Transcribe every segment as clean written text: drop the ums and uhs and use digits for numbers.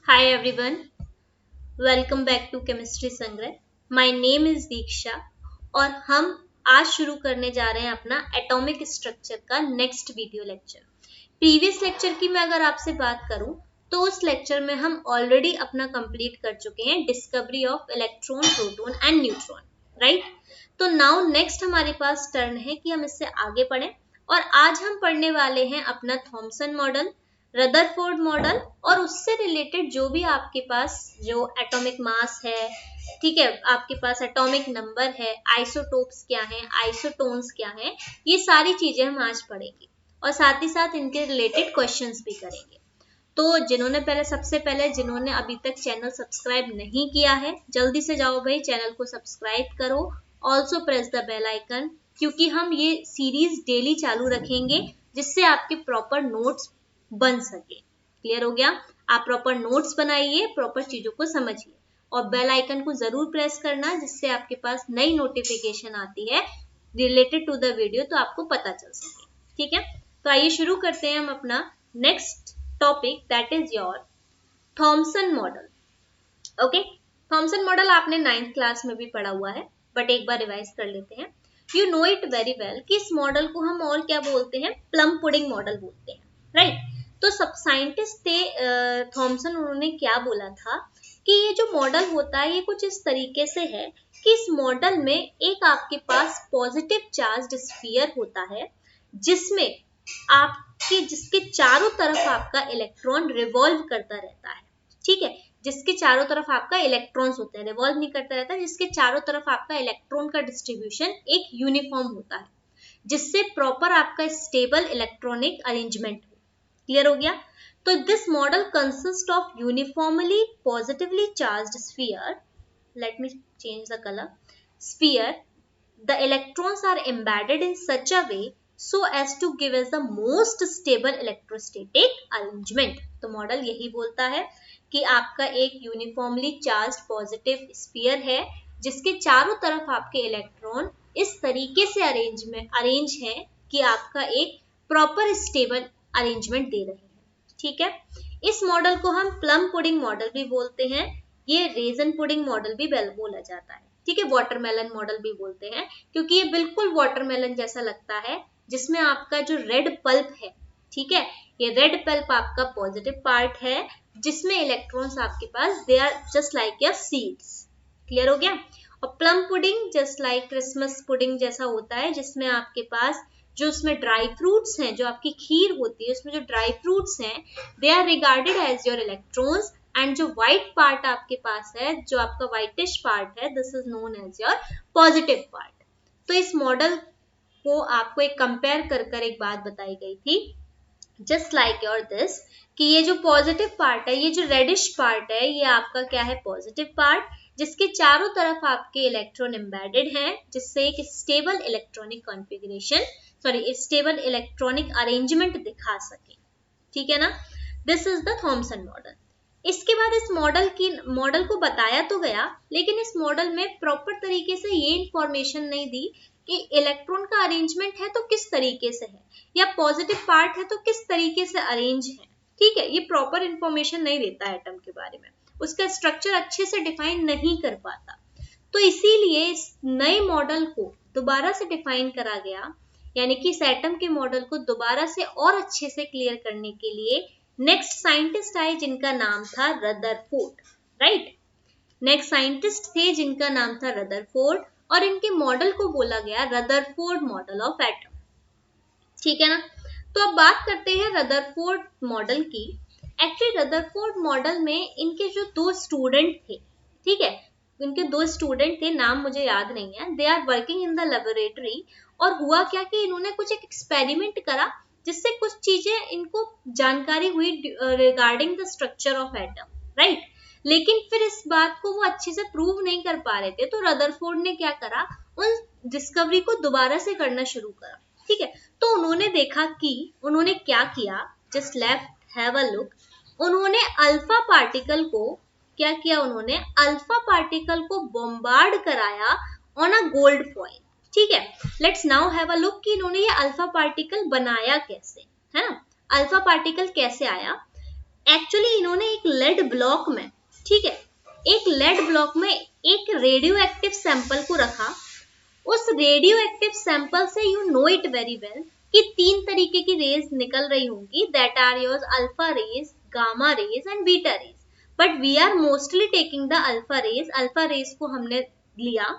Hi everyone, welcome back to Chemistry संग्रह. My name is दीक्षा और हम आज शुरू करने जा रहे हैं अपना एटॉमिक स्ट्रक्चर का next video lecture. Previous lecture की मैं अगर आपसे बात करूं तो उस लेक्चर में हम ऑलरेडी अपना कंप्लीट कर चुके हैं discovery of electron, proton and neutron, right. तो नाउ नेक्स्ट हमारे पास टर्न है कि हम इससे आगे पढ़ें और आज हम पढ़ने वाले हैं अपना थॉमसन मॉडल, रदरफोर्ड मॉडल और उससे रिलेटेड जो भी आपके पास जो एटॉमिक मास है, ठीक है, आपके पास एटॉमिक नंबर है, आइसोटोप्स क्या हैं, आइसोटोन्स क्या हैं, ये सारी चीजें हम आज पढ़ेंगे और साथ ही साथ इनके रिलेटेड क्वेश्चंस भी करेंगे. तो सबसे पहले जिन्होंने अभी तक चैनल सब्सक्राइब नहीं किया है, जल्दी से जाओ भाई चैनल को सब्सक्राइब करो. Also press the bell icon, क्योंकि हम ये सीरीज डेली चालू रखेंगे जिससे आपके प्रॉपर नोट्स बन सके. क्लियर हो गया? आप प्रॉपर नोट्स बनाइए, प्रॉपर चीजों को समझिए और बेल आइकन को जरूर प्रेस करना जिससे आपके पास नई नोटिफिकेशन आती है रिलेटेड टू द वीडियो तो आपको पता चल सके. ठीक है, तो आइए शुरू करते हैं हम अपना next topic, that is your Thompson model. Okay, Thompson model आपने 9th क्लास में भी पढ़ा हुआ है, बट एक बार रिवाइज कर लेते हैं. You know it very well कि इस मॉडल को हम और क्या बोलते हैं, प्लम पुडिंग मॉडल बोलते हैं, राइट. तो सब साइंटिस्ट थे थॉमसन, उन्होंने क्या बोला था कि ये जो मॉडल होता है ये कुछ इस तरीके से है कि इस मॉडल में एक आपके पास पॉजिटिव चार्ज्ड स्फीयर होता है जिसके चारों तरफ आपका इलेक्ट्रॉन रिवॉल्व करता रहता है. ठीक है, जिसके चारों तरफ आपका इलेक्ट्रॉन्स होते हैं, रिवॉल्व नहीं करता रहता, जिसके चारों तरफ आपका इलेक्ट्रॉन का डिस्ट्रीब्यूशन एक यूनिफॉर्म होता है, जिससे प्रॉपर आपका स्टेबल इलेक्ट्रॉनिक अरेंजमेंट हो. क्लियर हो गया? तो this model consist of uniformly positively charged sphere. Let me change the colour. Sphere, the electrons are embedded in such a way so as to give us the most stable electrostatic arrangement. तो model यही बोलता है कि आपका एक uniformly charged positive sphere है जिसके चारों तरफ आपके इलेक्ट्रॉन इस तरीके से अरेंज है कि आपका एक प्रॉपर स्टेबल अरेंजमेंट दे रहे हैं. ठीक है, इस मॉडल को हम प्लम पुडिंग मॉडल भी बोलते हैं, ये रेजन पुडिंग मॉडल भी बोला जाता है. ठीक है, वाटरमेलन मॉडल भी बोलते हैं क्योंकि ये बिल्कुल वाटरमेलन जैसा लगता है जिसमें आपका जो रेड पल्प है, ठीक है, ये रेड पल्प आपका पॉजिटिव पार्ट है जिसमें इलेक्ट्रॉन्स आपके पास they are just like your seeds. Clear हो गया? और plum pudding just like Christmas pudding जैसा होता है जिसमें आपके पास जो उसमें ड्राई फ्रूट्स हैं, जो आपकी खीर होती है उसमें जो ड्राई फ्रूट्स हैं they are regarded as your electrons and जो व्हाइट पार्ट आपके पास है, जो आपका व्हाइटिश पार्ट है, this is known as your positive part. तो इस मॉडल को आपको एक कंपेयर कर एक बात बताई गई थी, जस्ट लाइक योर दिस, कि ये जो पॉजिटिव पार्ट है, ये जो रेडिश पार्ट है, ये आपका क्या है, पॉजिटिव पार्ट, जिसके चारों तरफ आपके इलेक्ट्रॉन एम्बेडेड हैं जिससे एक stable electronic configuration, stable electronic arrangement दिखा सके. ठीक है ना? This is the Thompson model. इसके बाद इस मॉडल को बताया तो गया, लेकिन इस मॉडल में प्रॉपर तरीके से ये इंफॉर्मेशन नहीं दी कि इलेक्ट्रॉन का अरेंजमेंट है तो किस तरीके से है, या पॉजिटिव पार्ट है तो किस तरीके से अरेंज है. ठीक है, ये प्रॉपर इंफॉर्मेशन नहीं देता है एटम के बारे में, उसका स्ट्रक्चर अच्छे से डिफाइन नहीं कर पाता. तो इसीलिए इस नए मॉडल को दोबारा से डिफाइन करा गया, यानी कि इस एटम के मॉडल को दोबारा से और अच्छे से क्लियर करने के लिए नेक्स्ट साइंटिस्ट आए जिनका नाम था रदरफोर्ड. राइट, नेक्स्ट साइंटिस्ट थे जिनका नाम था रदरफोर्ड और इनके मॉडल को बोला गया रदरफोर्ड मॉडल ऑफ एटम. ठीक है ना? तो अब बात करते हैं रदरफोर्ड मॉडल की. एक्चुअली रदरफोर्ड मॉडल में इनके जो दो स्टूडेंट थे, ठीक है, इनके दो स्टूडेंट थे, नाम मुझे याद नहीं है, they are working in the laboratory. और हुआ क्या कि इन्होंने कुछ एक एक्सपेरिमेंट करा जिससे कुछ चीजें इनको जानकारी हुई regarding the structure of atom, right. लेकिन फिर इस बात को वो अच्छे से प्रूव नहीं कर पा रहे थे, तो रदरफोर्ड ने क्या करा, उन डिस्कवरी को दोबारा से करना शुरू करा. ठीक है, तो उन्होंने देखा कि उन्होंने क्या किया, just left have a look. उन्होंने अल्फा पार्टिकल को क्या किया, उन्होंने अल्फा पार्टिकल को बॉम्बार्ड कराया ऑन अ गोल्ड फॉइल. ठीक है, let's now have a look कि इन्होंने ये अल्फा पार्टिकल बनाया कैसे, है ना, अल्फा पार्टिकल कैसे आया. एक्चुअली इन्होंने एक लेड ब्लॉक में, ठीक है, एक लेड ब्लॉक में एक रेडियो एक्टिव सैंपल को रखा। उस रेडियो एक्टिव सैंपल से you know it very well कि 3 तरीके की रेज निकल रही होंगी, that are yours alpha rays, gamma rays and beta rays, but we are mostly taking the alpha rays. Alpha rays को हमने लिया,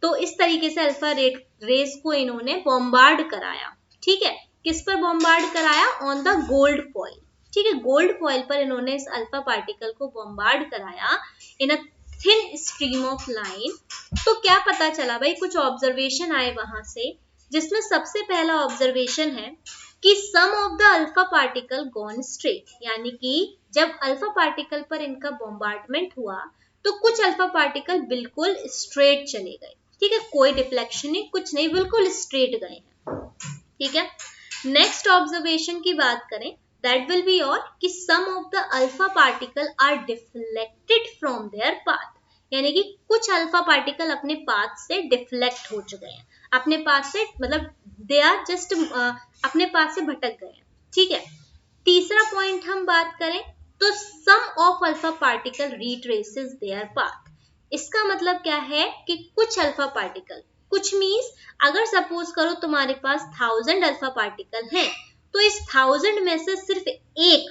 तो इस तरीके से अल्फा रेज को इन्होंने बॉम्बार्ड कराया, ठीक है। किस पर बॉम्बार्ड कराया? ऑन द गोल्ड फॉइल, ठीक है, गोल्ड फॉइल पर इन्होंने इस अल्फा पार्टिकल को बॉम्बार्ड कराया in a thin stream of line. तो क्या पता चला भाई, कुछ ऑब्जर्वेशन आए वहां से, जिसमें सबसे पहला ऑब्जर्वेशन है कि some of the alpha particle gone straight, यानी कि जब अल्फा पार्टिकल पर इनका बॉम्बार्डमेंट हुआ तो कुछ अल्फा पार्टिकल बिल्कुल स्ट्रेट चले गए, ठीक है, कोई डिफ्लेक्शन नहीं, कुछ नहीं, बिल्कुल स्ट्रेट गए हैं, ठीक है। नेक्स्ट ऑब्जर्वेशन की बात करें, दैट विल बी और कि some of the alpha particle are deflected from their path, यानी कि कुछ अल्फा पार्टिकल अपने पाथ से डिफ्लेक्ट हो चुके हैं, अपने पाथ से, मतलब दे आर जस्ट अपने पाथ से भटक गए हैं, ठीक है। तीसरा पॉइंट हम बात करें तो some of alpha particle retraces their path. इसका मतलब क्या है कि कुछ अल्फा पार्टिकल, कुछ मीन्स अगर सपोज करो तुम्हारे पास 1000 अल्फा पार्टिकल हैं, तो इस 1000 में से सिर्फ एक,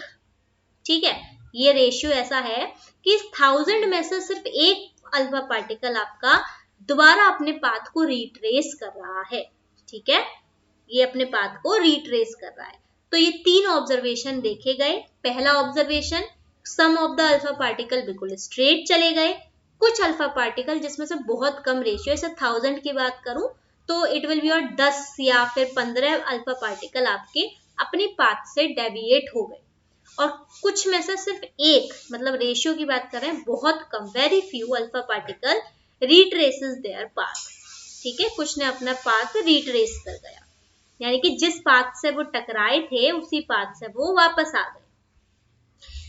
ठीक है, ये रेशियो ऐसा है कि इस 1000 में से सिर्फ एक अल्फा पार्टिकल आपका दोबारा अपने पाथ को रिट्रेस कर रहा है, ठीक है, ये अपने पाथ को रिट्रेस कर रहा है। तो ये 3 ऑब्जर्वेशन देखे गए। पहला observation, some of the alpha particle बिल्कुल स्ट्रेट चले गए, कुछ अल्फा पार्टिकल जिसमें से बहुत कम रेशियो, जैसे 1000 की बात करूं तो इट विल बी और 10 या फिर 15 अल्फा पार्टिकल आपके अपनी पाथ से डेविएट हो गए, और कुछ में से सिर्फ एक, मतलब रेशियो की बात करें बहुत कम, very few alpha particle retraces their path, ठीक है, कुछ ने अपना पाथ रिट्रेस कर गया, यानी कि जिस पाथ से वो टकराए थे उसी पाथ से वो वापस आ गए।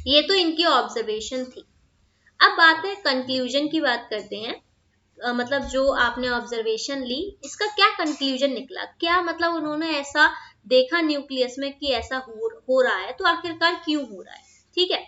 ये तो इनकी ऑब्जर्वेशन थी। अब बात है कंक्लूजन की, बात करते हैं, मतलब जो आपने ऑब्जर्वेशन ली इसका क्या कंक्लूजन निकला, क्या मतलब उन्होंने ऐसा देखा न्यूक्लियस में कि ऐसा हो रहा है, तो आखिरकार क्यों हो रहा है, ठीक है।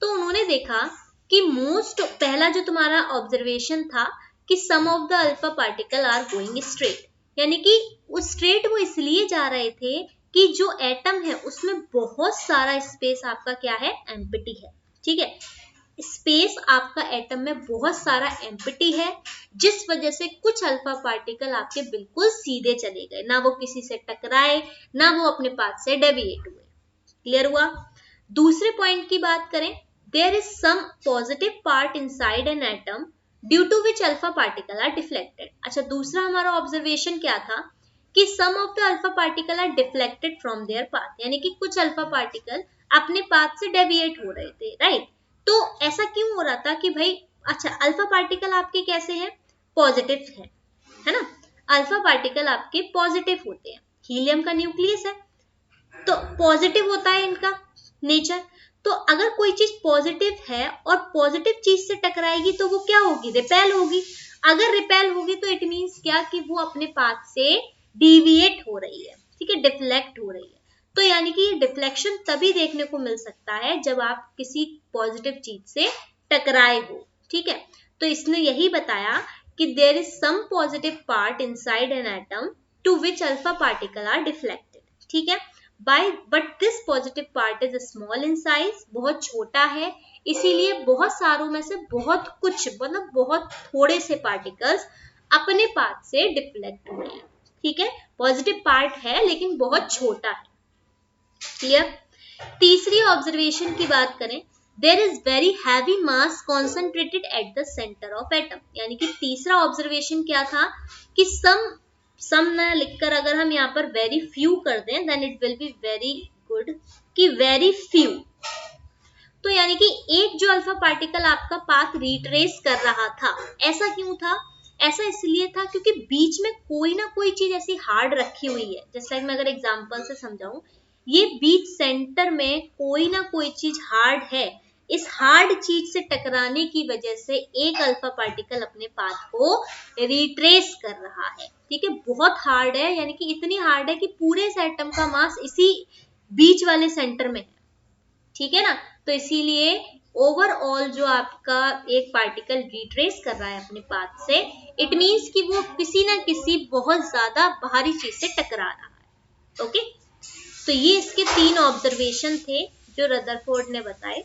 तो उन्होंने देखा कि मोस्ट, पहला जो तुम्हारा ऑब्जर्वेशन था कि some of the alpha particle are going straight, यानी कि वो स्ट्रेट वो इसलिए जा रहे थे कि जो एटम है उसमें बहुत सारा स्पेस आपका क्या है, एम्प्टी है, ठीक है, स्पेस आपका एटम में बहुत सारा एम्प्टी है, जिस वजह से कुछ अल्फा पार्टिकल आपके बिल्कुल सीधे चले गए, ना वो किसी से टकराए, ना वो अपने पाथ से डेविएट हुए। क्लियर हुआ? दूसरे पॉइंट की बात करें, there is some positive part inside an atom due to which alpha particle are deflected. अच्छा, दूसरा हमारा ऑब्जर्वेशन क्या था कि some of the alpha particle are deflected from their path, यानी कि कुछ अल्फा पार्टिकल अपने पाथ से डेविएट हो रहे थे, राइट। तो ऐसा क्यों हो रहा था कि भाई, अच्छा, अल्फा पार्टिकल आपके कैसे हैं, पॉजिटिव है ना, अल्फा पार्टिकल आपके पॉजिटिव होते हैं, हीलियम का न्यूक्लियस है तो पॉजिटिव होता है इनका नेचर। तो अगर कोई चीज पॉजिटिव है और पॉजिटिव चीज से टकराएगी तो वो क्या होगी, रिपेल होगी। अगर रिपेल होगी तो इट मीन्स क्या कि वो अपने पाथ से डिविएट हो रही है, ठीक है, डिफ्लेक्ट हो रही है। तो यानी कि ये डिफ्लेक्शन तभी देखने को मिल सकता है जब आप किसी पॉजिटिव चीज से टकराए हो, ठीक है। तो इसने यही बताया कि there is some positive part inside an atom to which alpha particle are deflected, ठीक है, but this positive part is small in size, बहुत छोटा है, इसीलिए बहुत सारों में से बहुत कुछ, मतलब बहुत थोड़े से पार्टिकल्स अपने पाथ से डिफ्लेक्ट हुए हैं, ठीक है, पॉजिटिव पार्ट है लेकिन बहुत छोटा है। क्लियर? तीसरी ऑब्जर्वेशन की बात करें, there is very heavy mass concentrated at the centre of atom, यानी कि तीसरा ऑब्जर्वेशन क्या था कि सम न लिखकर अगर हम यहाँ पर वेरी फ्यू कर दें then it will be very good, कि वेरी फ्यू, तो यानी कि एक जो अल्फा पार्टिकल आपका पाथ रिट्रेस कर रहा था, ऐसा क्यों था, ऐसा इसलिए था क्योंकि बीच में कोई ना कोई चीज ऐसी हार्ड रखी हुई है। जैसे मैं अगर एग्जांपल से समझाऊं, ये बीच सेंटर में कोई ना कोई चीज हार्ड है, इस हार्ड चीज से टकराने की वजह से एक अल्फा पार्टिकल अपने पाथ को रिट्रेस कर रहा है, ठीक है, बहुत हार्ड है, यानी कि इतनी हार्ड है कि पूरे एटम का मास इसी बीच वाले सेंटर में है, ठीक है ना। तो इसीलिए ओवरऑल जो आपका एक पार्टिकल रिट्रेस कर रहा है अपने पाथ से, इट मीन्स कि वो किसी ना किसी बहुत ज्यादा भारी चीज से टकरा रहा है। ओके, तो ये इसके 3 ऑब्जर्वेशन थे जो रदरफोर्ड ने बताए।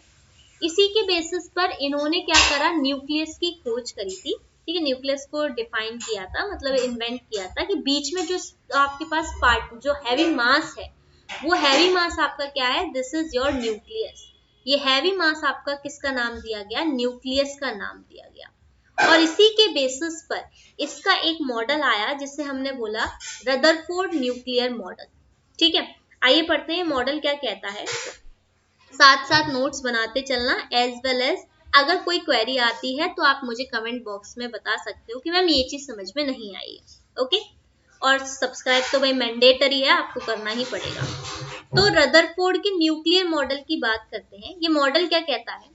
इसी के बेसिस पर इन्होंने क्या करा, न्यूक्लियस की खोज करी थी। ठीक है, न्यूक्लियस को डिफाइन किया था, मतलब इन्वेंट किया था कि बीच में जो आपके पास पार्ट जो हैवी मास है, वो हैवी मास आपका क्या है, दिस इज योर न्यूक्लियस। ये हैवी मास आपका किसका नाम दिया गया, न्यूक्लियस का नाम दिया गया। और इसी के बेसिस पर इसका एक मॉडल आया जिसे हमने बोला रदरफोर्ड न्यूक्लियर मॉडल। ठीक है, आइए पढ़ते हैं मॉडल क्या कहता है, साथ साथ नोट्स बनाते चलना, एज वेल एज अगर कोई क्वेरी आती है तो आप मुझे कमेंट बॉक्स में बता सकते हो कि मैम ये चीज समझ में नहीं आई है। ओके, और सब्सक्राइब तो भाई मैंडेटरी है, आपको करना ही पड़ेगा। तो रदरफोर्ड के न्यूक्लियर मॉडल की बात करते हैं। ये मॉडल क्या कहता है,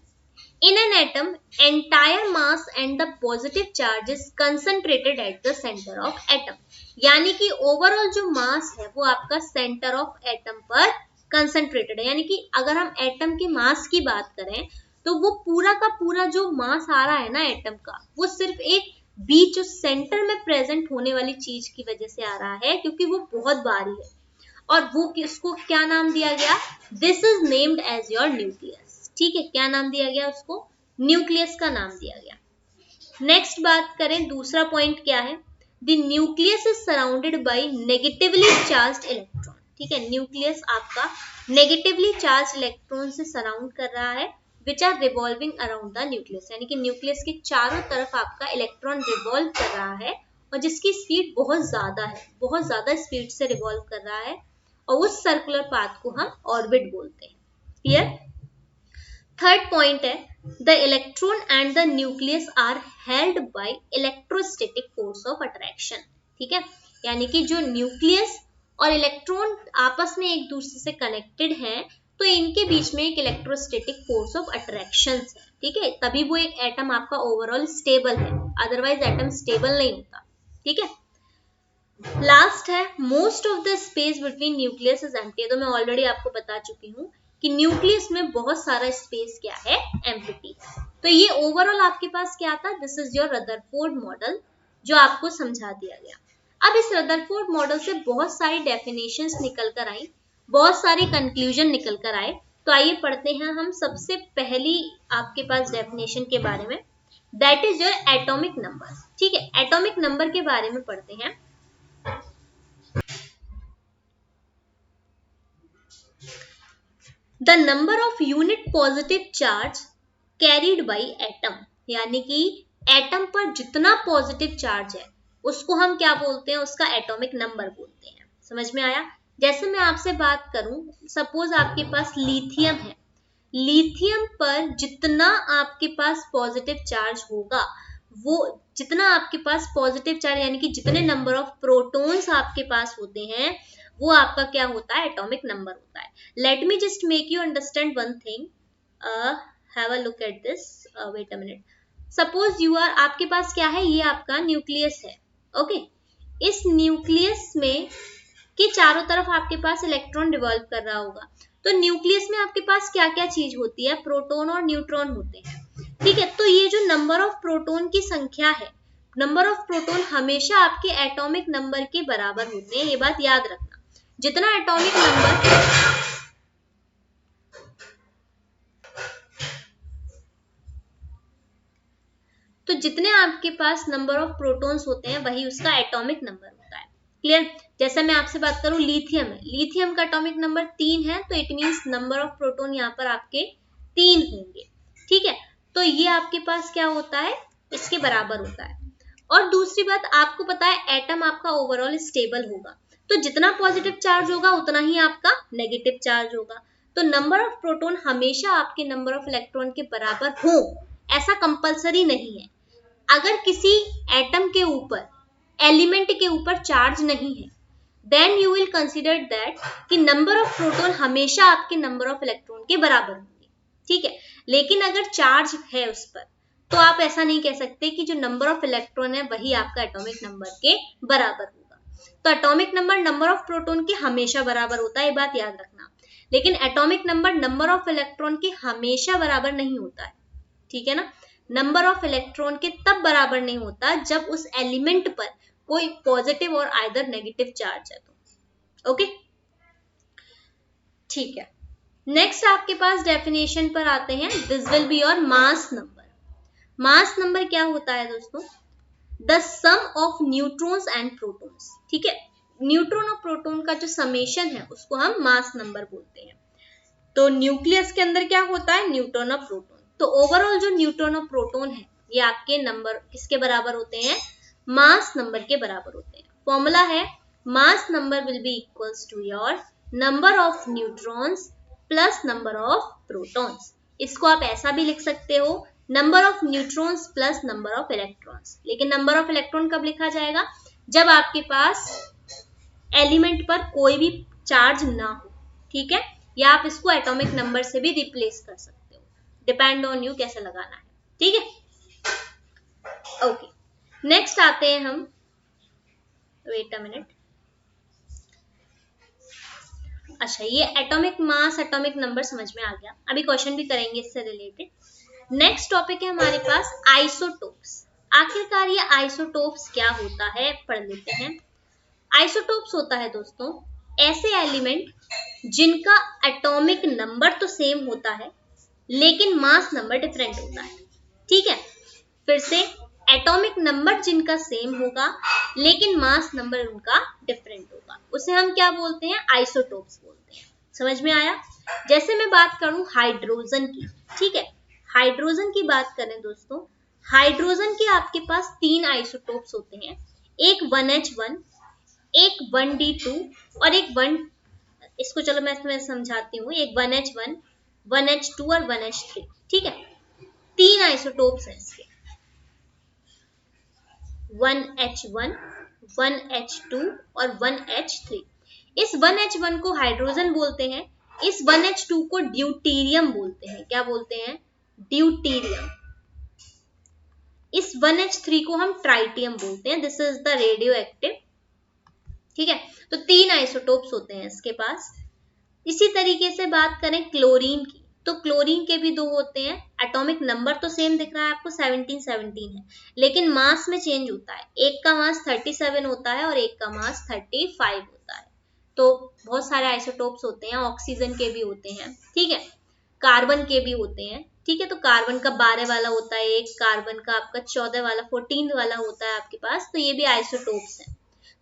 in an atom entire mass and the positive charge is concentrated eight the centre of atom. यानी कि ओवरऑल जो मास है वो आपका सेंटर ऑफ एटम पर कंसंट्रेटेड है। यानी कि अगर हम एटम के मास की बात करें तो वो पूरा का पूरा जो मास आ रहा है ना एटम का, वो सिर्फ एक बीच जो सेंटर में प्रेजेंट होने वाली चीज की वजह से आ रहा है, क्योंकि वो बहुत भारी है। और वो किसको क्या नाम दिया गया, this is named as your nucleus. ठीक है, क्या नाम दिया गया उसको, न्यूक्लियस का नाम दिया गया। नेक्स्ट बात करें, दूसरा पॉइंट क्या है, the nucleus is surrounded by negatively charged electron. ठीक है, न्यूक्लियस आपका नेगेटिवली चार्ज इलेक्ट्रॉन से सराउंड कर रहा है, which are revolving around the nucleus. यानी कि न्यूक्लियस के चारों तरफ आपका इलेक्ट्रॉन रिवॉल्व कर रहा है और जिसकी स्पीड बहुत ज्यादा है, बहुत ज्यादा स्पीड से रिवॉल्व कर रहा है, और उस सर्कुलर पाथ को हम ऑर्बिट बोलते हैं। क्लियर। थर्ड पॉइंट है, the electron and the nucleus are held by electrostatic force of attraction. ठीक है, यानी कि जो न्यूक्लियस और इलेक्ट्रॉन आपस में एक दूसरे से कनेक्टेड हैं, तो इनके बीच में एक इलेक्ट्रोस्टैटिक फोर्स ऑफ अट्रैक्शन है। ठीक है, तभी वो एक एटम आपका ओवरऑल स्टेबल है, अदरवाइज एटम स्टेबल नहीं होता। ठीक है, लास्ट है, most of the space between nucleus is empty. तो मैं ऑलरेडी आपको बता चुकी हूँ कि न्यूक्लियस में बहुत सारा स्पेस क्या है, एम्प्टी। तो ये ओवरऑल आपके पास क्या था, this is your Rutherford model, जो आपको समझा दिया गया। अब इस रदरफोर्ड मॉडल से बहुत सारी डेफिनेशंस निकल कर आई, बहुत सारे कंक्लूजन निकल कर आए। तो आइए पढ़ते हैं हम सबसे पहली आपके पास डेफिनेशन के बारे में, that is your atomic number. ठीक है, एटॉमिक नंबर के बारे में पढ़ते हैं। The number of unit positive charge carried by atom. यानी कि एटम पर जितना पॉजिटिव चार्ज है उसको हम क्या बोलते हैं, उसका एटॉमिक नंबर बोलते हैं। समझ में आया। जैसे मैं आपसे बात करूं, सपोज आपके पास लिथियम है, लिथियम पर जितना आपके पास पॉजिटिव चार्ज होगा, वो जितना आपके पास पॉजिटिव चार्ज यानी कि जितने नंबर ऑफ प्रोटॉन्स आपके पास होते हैं, वो आपका क्या होता है, एटॉमिक नंबर होता है। Let me just make you understand one thing, have a look at this, wait a minute. Suppose you are, आपके पास क्या है, ये आपका न्यूक्लियस है। ओके, इस न्यूक्लियस में के चारों तरफ आपके पास इलेक्ट्रॉन रिवॉल्व कर रहा होगा। तो न्यूक्लियस में आपके पास क्या क्या चीज होती है, प्रोटॉन और न्यूट्रॉन होते हैं। ठीक है, तो ये जो नंबर ऑफ प्रोटॉन की संख्या है, नंबर ऑफ प्रोटॉन हमेशा आपके एटॉमिक नंबर के बराबर होते हैं, ये बात याद रखना। जितना एटॉमिक नंबर, तो जितने आपके पास नंबर ऑफ प्रोटॉन्स होते हैं वही उसका एटॉमिक नंबर होता है। क्लियर। जैसे मैं आपसे बात करूं, लिथियम है, लिथियम का एटॉमिक नंबर 3 है, तो it means number of proton यहाँ पर आपके 3 होंगे। ठीक है, तो ये आपके पास क्या होता है, इसके बराबर होता है। और दूसरी बात, आपको पता है एटम आपका ओवरऑल स्टेबल होगा, तो जितना पॉजिटिव चार्ज होगा उतना ही आपका नेगेटिव चार्ज होगा। तो नंबर ऑफ प्रोटॉन हमेशा आपके नंबर ऑफ इलेक्ट्रॉन के बराबर हो, ऐसा कंपलसरी नहीं है। अगर किसी एटम के ऊपर, एलिमेंट के ऊपर चार्ज नहीं है, then you will consider that कि नंबर ऑफ प्रोटॉन हमेशा आपके नंबर ऑफ इलेक्ट्रॉन के बराबर होंगे। ठीक है, लेकिन अगर चार्ज है उस पर, तो आप ऐसा नहीं कह सकते कि जो नंबर ऑफ इलेक्ट्रॉन है वही आपका एटॉमिक नंबर के बराबर होगा। तो atomic number number of proton के हमेशा बराबर होता है, ये बात याद रखना। लेकिन atomic number number of electron के हमेशा बराबर नहीं होता है, ठीक है ना। नंबर ऑफ इलेक्ट्रॉन के तब बराबर नहीं होता जब उस एलिमेंट पर कोई पॉजिटिव और आइदर नेगेटिव चार्ज है तो। ओके, ठीक है। नेक्स्ट आपके पास डेफिनेशन पर आते हैं, this will be your mass number. Mass number क्या होता है दोस्तों? The sum of neutrons and protons, ठीक है। न्यूट्रॉन और प्रोटॉन का जो समेशन है उसको हम मास नंबर बोलते हैं। तो न्यूक्लियस के अंदर क्या होता है? न्यूट्रॉन और प्रोटॉन। तो ओवरऑल जो न्यूट्रॉन और प्रोटॉन है ये आपके नंबर किसके बराबर होते हैं? मास नंबर के बराबर होते हैं। फॉर्मूला है mass number will be equals to your number of neutrons plus number of protons. इसको आप ऐसा भी लिख सकते हो, number of neutrons plus number of electrons. लेकिन नंबर ऑफ इलेक्ट्रॉन कब लिखा जाएगा? जब आपके पास एलिमेंट पर कोई भी चार्ज ना हो, ठीक है। या आप इसको एटॉमिक नंबर से भी रिप्लेस कर सकते हो, डिपेंड ऑन यू कैसे लगाना है, ठीक है। ओके, नेक्स्ट आते हैं हम, वेट अ मिनट। अच्छा, ये एटॉमिक मास एटॉमिक नंबर समझ में आ गया, अभी क्वेश्चन भी करेंगे इससे रिलेटेड। नेक्स्ट टॉपिक है हमारे पास आइसोटोप्स। आखिरकार ये आइसोटोप्स क्या होता है पढ़ लेते हैं। आइसोटोप्स होता है दोस्तों ऐसे एलिमेंट जिनका एटॉमिक नंबर तो सेम होता है लेकिन मास नंबर डिफरेंट होता है, ठीक है। फिर से, एटॉमिक नंबर जिनका सेम होगा लेकिन मास नंबर उनका डिफरेंट होगा, उसे हम क्या बोलते हैं? आइसोटोप्स बोलते हैं। समझ में आया? जैसे मैं बात करूं हाइड्रोजन की, ठीक है। हाइड्रोजन की बात करें दोस्तों, हाइड्रोजन के आपके पास 3 आइसोटोप्स होते हैं, एक 1H1, एक 1D2 और एक 1, इसको चलो मैं तुम्हें समझाती हूँ, एक 1H1, 1H2 और 1H3, ठीक है। 3 आइसोटोप्स हैं इसके, 1H1, 1H2 और 1H3। इस 1H1 को हाइड्रोजन बोलते हैं, इस 1H2 को ड्यूटीरियम बोलते हैं। क्या बोलते हैं? ड्यूटीरियम। इस 1H3 को हम ट्राइटियम बोलते हैं, this is the radio active, ठीक है। तो 3 आइसोटोप्स होते हैं इसके पास। इसी तरीके से बात करें क्लोरीन की, तो क्लोरीन के भी 2 होते हैं, एटॉमिक नंबर तो सेम दिख रहा है आपको 17 है, लेकिन मास में चेंज होता है, एक का मास 37 होता है और एक का मास 35 होता है। तो बहुत सारे आइसोटोप्स होते हैं, ऑक्सीजन के भी होते हैं, ठीक है, कार्बन के भी होते हैं, ठीक है। तो कार्बन का 12 वाला होता है, एक कार्बन का आपका 14 वाला 14 वाला होता है आपके पास, तो ये भी आइसोटोप्स है।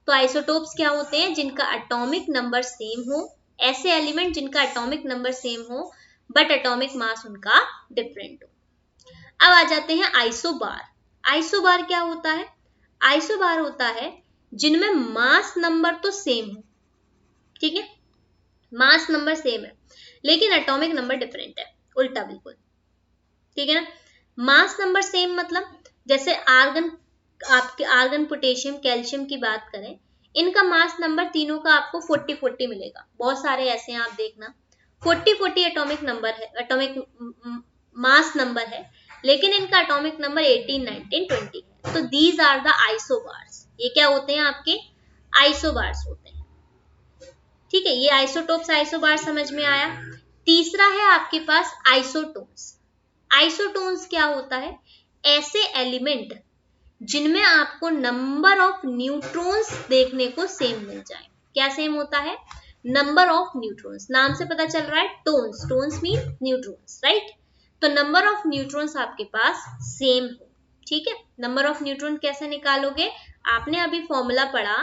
तो आइसोटोप्स क्या होते हैं? जिनका एटॉमिक नंबर सेम हो, ऐसे एलिमेंट जिनका एटॉमिक नंबर सेम हो बट एटॉमिक मास उनका डिफरेंट हो। अब आ जाते हैं आइसोबार। आइसोबार क्या होता है? आइसोबार होता है जिनमें मास नंबर तो सेम हो, ठीक है, मास नंबर सेम है लेकिन एटॉमिक नंबर डिफरेंट है, उल्टा बिल्कुल, ठीक है ना। मास नंबर सेम मतलब जैसे आर्गन, आपके आर्गन, पोटेशियम, कैल्शियम की बात करें, इनका मास नंबर तीनों का आपको 40-40 मिलेगा। बहुत सारे ऐसे हैं, आप देखना 40-40 एटॉमिक नंबर है, एटॉमिक मास नंबर है, लेकिन इनका एटॉमिक नंबर 18, 19, 20 है। तो दीज आर द आइसोबार्स। ये क्या होते हैं? आपके आइसोबार्स होते हैं, ठीक है। ये आइसोटोप्स आइसोबार समझ में आया। तीसरा है आपके पास आइसोटोन्स। आइसोटोन्स क्या होता है? ऐसे एलिमेंट जिनमें आपको नंबर ऑफ न्यूट्रॉन्स देखने को सेम मिल जाए। क्या सेम होता है? Number of neutrons. नाम से पता चल रहा है, tons, tons mean neutrons, right. तो नंबर ऑफ न्यूट्रॉन्स आपके पास सेम हो, ठीक है। नंबर ऑफ न्यूट्रॉन कैसे निकालोगे? आपने अभी फॉर्मूला पढ़ा,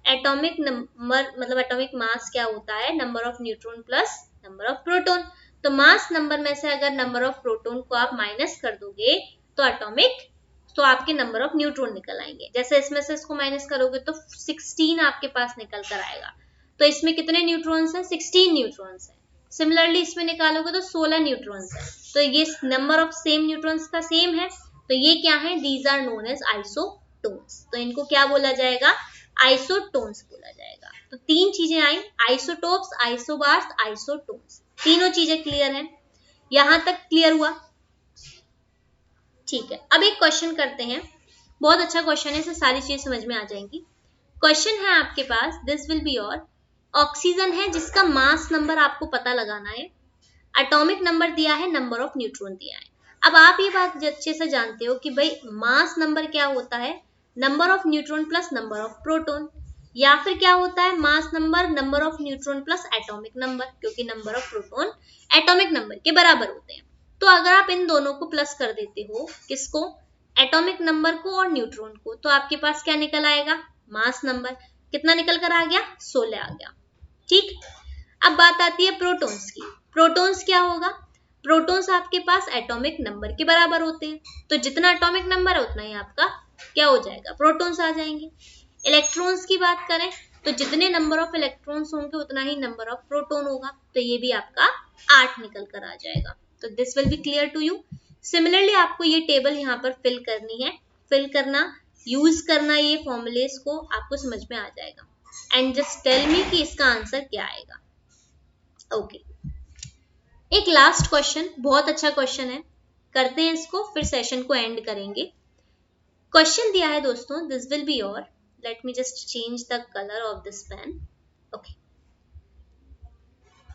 एटॉमिक नंबर मतलब एटॉमिक मास क्या होता है? Number of neutron plus number of proton. तो मास नंबर में से अगर नंबर ऑफ प्रोटॉन को आप माइनस कर दोगे तो एटॉमिक, तो आपके नंबर ऑफ न्यूट्रॉन निकल आएंगे। जैसे इसमें से इसको माइनस करोगे तो 16 आपके पास निकल कर आएगा। तो इसमें कितने न्यूट्रॉन्स हैं? 16 न्यूट्रॉन्स हैं। सिमिलरली इसमें निकालोगे तो 16 न्यूट्रॉन्स हैं। तो ये नंबर ऑफ सेम न्यूट्रॉन्स का सेम है, तो ये क्या है? These are known as isotones. तो इनको क्या बोला जाएगा? आइसोटोन्स बोला जाएगा। तो 3 चीजें आई, आइसोटोप्स, आइसोबार्स, आइसोटोन्स। तीनों चीजें क्लियर हैं? यहां तक क्लियर हुआ? ठीक है। अब एक क्वेश्चन करते हैं, बहुत अच्छा क्वेश्चन है, इससे सारी चीजें समझ में आ जाएंगी। क्वेश्चन है आपके पास, this will be your oxygen है जिसका मास नंबर आपको पता लगाना है, एटॉमिक नंबर दिया है, नंबर ऑफ न्यूट्रॉन दिया है। अब आप ये बात अच्छे से जानते हो कि भाई मास नंबर क्या होता है, number of neutron plus number of proton, या फिर क्या होता है mass number number of neutron plus atomic number, क्योंकि number of proton atomic number के बराबर होते हैं। तो अगर आप इन दोनों को प्लस कर देते हो, किसको, एटॉमिक नंबर को और न्यूट्रॉन को, तो आपके पास क्या निकल आएगा, मास नंबर। कितना निकल कर आ गया, 16 आ गया। ठीक, अब बात आती है प्रोटॉन्स की। प्रोटॉन्स क्या होगा, प्रोटॉन्स आपके पास एटॉमिक नंबर के बराबर होते हैं, तो जितना एटॉमिक नंबर है उतना ही आपका क्या हो जाएगा, प्रोटॉन्स आ जाएंगे। इलेक्ट्रॉन्स की बात करें तो जितने नंबर ऑफ इलेक्ट्रॉन्स होंगे उतना ही नंबर ऑफ प्रोटॉन होगा, तो ये भी आपका 8 निकल कर आ जाएगा। तो this will be clear to you. Similarly आपको ये टेबल यहाँ पर फिल करनी है, फिल करना, यूज करना ये फॉर्मूलेस को, आपको समझ में आ जाएगा। एंड जस्ट टेल मी कि इसका आंसर क्या आएगा। ओके, एक लास्ट क्वेश्चन, बहुत अच्छा क्वेश्चन है, करते हैं इसको, फिर सेशन को एंड करेंगे। क्वेश्चन दिया है दोस्तों, this will be your, let me just change the colour of this pen. Okay,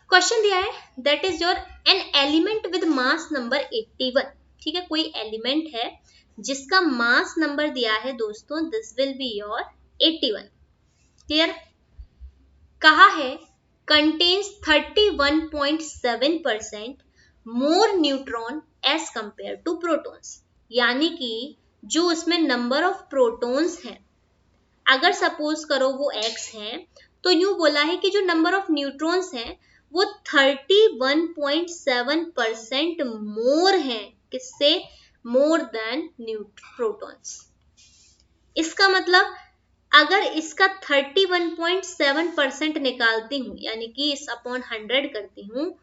question दिया है that is your an element with mass number 81। ठीक है, कोई एलिमेंट है जिसका मास नंबर दिया है दोस्तों, this will be your 81। Clear, कहा है contains 31.7% more neutron as compared to protons, यानी कि जो उसमें नंबर ऑफ प्रोटॉन्स हैं, अगर सपोज करो वो x है, तो यूं बोला है कि जो नंबर ऑफ न्यूट्रॉन्स हैं वो 31.7% मोर है, किससे, मोर देन प्रोटॉन्स। इसका मतलब अगर इसका 31.7% निकालती हूँ, यानी कि इस अपॉन 100 करती हूँ,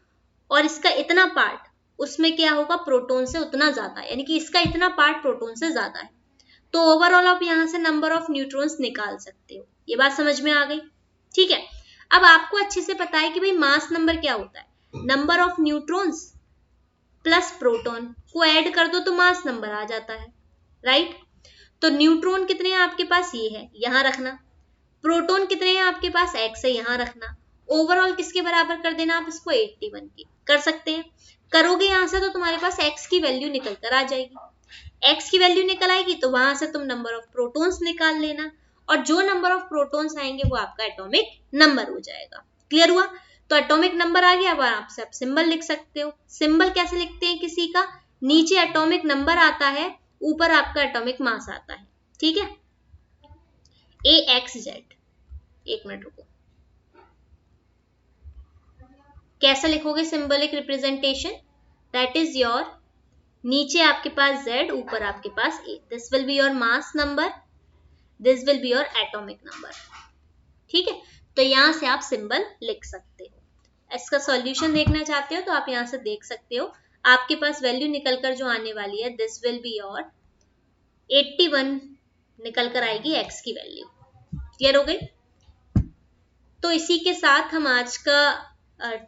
और इसका इतना पार्ट उसमें क्या होगा, प्रोटॉन से उतना ज्यादा, यानी कि इसका इतना पार्ट प्रोटॉन से ज्यादा है, तो ओवरऑल आप यहाँ से नंबर ऑफ न्यूट्रॉन्स निकाल सकते हो। ये बात समझ में आ गई। ठीक है, अब आपको अच्छे से पता है कि भाई मास नंबर क्या होता है, number of neutrons plus proton को ऐड कर दो तो मास नंबर आ जाता है, राइट। तो न्यूट्रॉन कितने हैं आपके पास, ये है, यहां रखना। प्रोटॉन कितने हैं आपके पास, x है, यहां रखना। ओवरऑल किसके बराबर कर देना आप इसको, 81 की कर सकते हैं। करोगे यहां से तो तुम्हारे पास x की वैल्यू निकल कर आ जाएगी। x की वैल्यू निकल आएगी तो वहां से तुम नंबर ऑफ प्रोटॉन्स निकाल लेना, और जो नंबर ऑफ प्रोटॉन्स आएंगे वो आपका एटॉमिक नंबर हो जाएगा। क्लियर हुआ, तो एटॉमिक नंबर आ गया। अब आपसे आप सिंबल लिख सकते हो। सिंबल कैसे लिखते हैं किसी का, नीचे एटॉमिक नंबर आता है, ऊपर आपका एटॉमिक मास आता है। ठीक है, AXZ, एक मिनट रुको, कैसा लिखोगे symbolic representation, that is your, नीचे आपके पास Z, ऊपर आपके पास A, this will be your mass number, this will be your atomic number. ठीक है, तो यहां से आप सिंबल लिख सकते हो। इसका सॉल्यूशन देखना चाहते हो तो आप यहां से देख सकते हो, आपके पास वैल्यू निकलकर जो आने वाली है, दिस विल बी योर 81 निकल कर आएगी x की वैल्यू। क्लियर हो गई, तो इसी के साथ हम आज का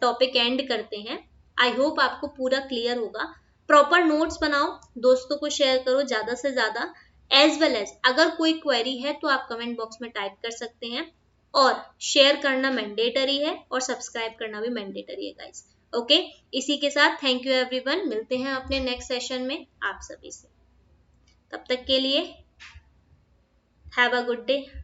टॉपिक एंड करते हैं। आई होप आपको पूरा क्लियर होगा। प्रॉपर नोट्स बनाओ, दोस्तों को शेयर करो ज्यादा से ज्यादा, एज वेल एज अगर कोई क्वेरी है तो आप कमेंट बॉक्स में टाइप कर सकते हैं, और शेयर करना मैंडेटरी है और सब्सक्राइब करना भी मैंडेटरी है गाइस। ओके, इसी के साथ थैंक यू एवरीवन, मिलते हैं अपने नेक्स्ट सेशन में आप सभी से। तब तक के लिए हैव अ गुड डे।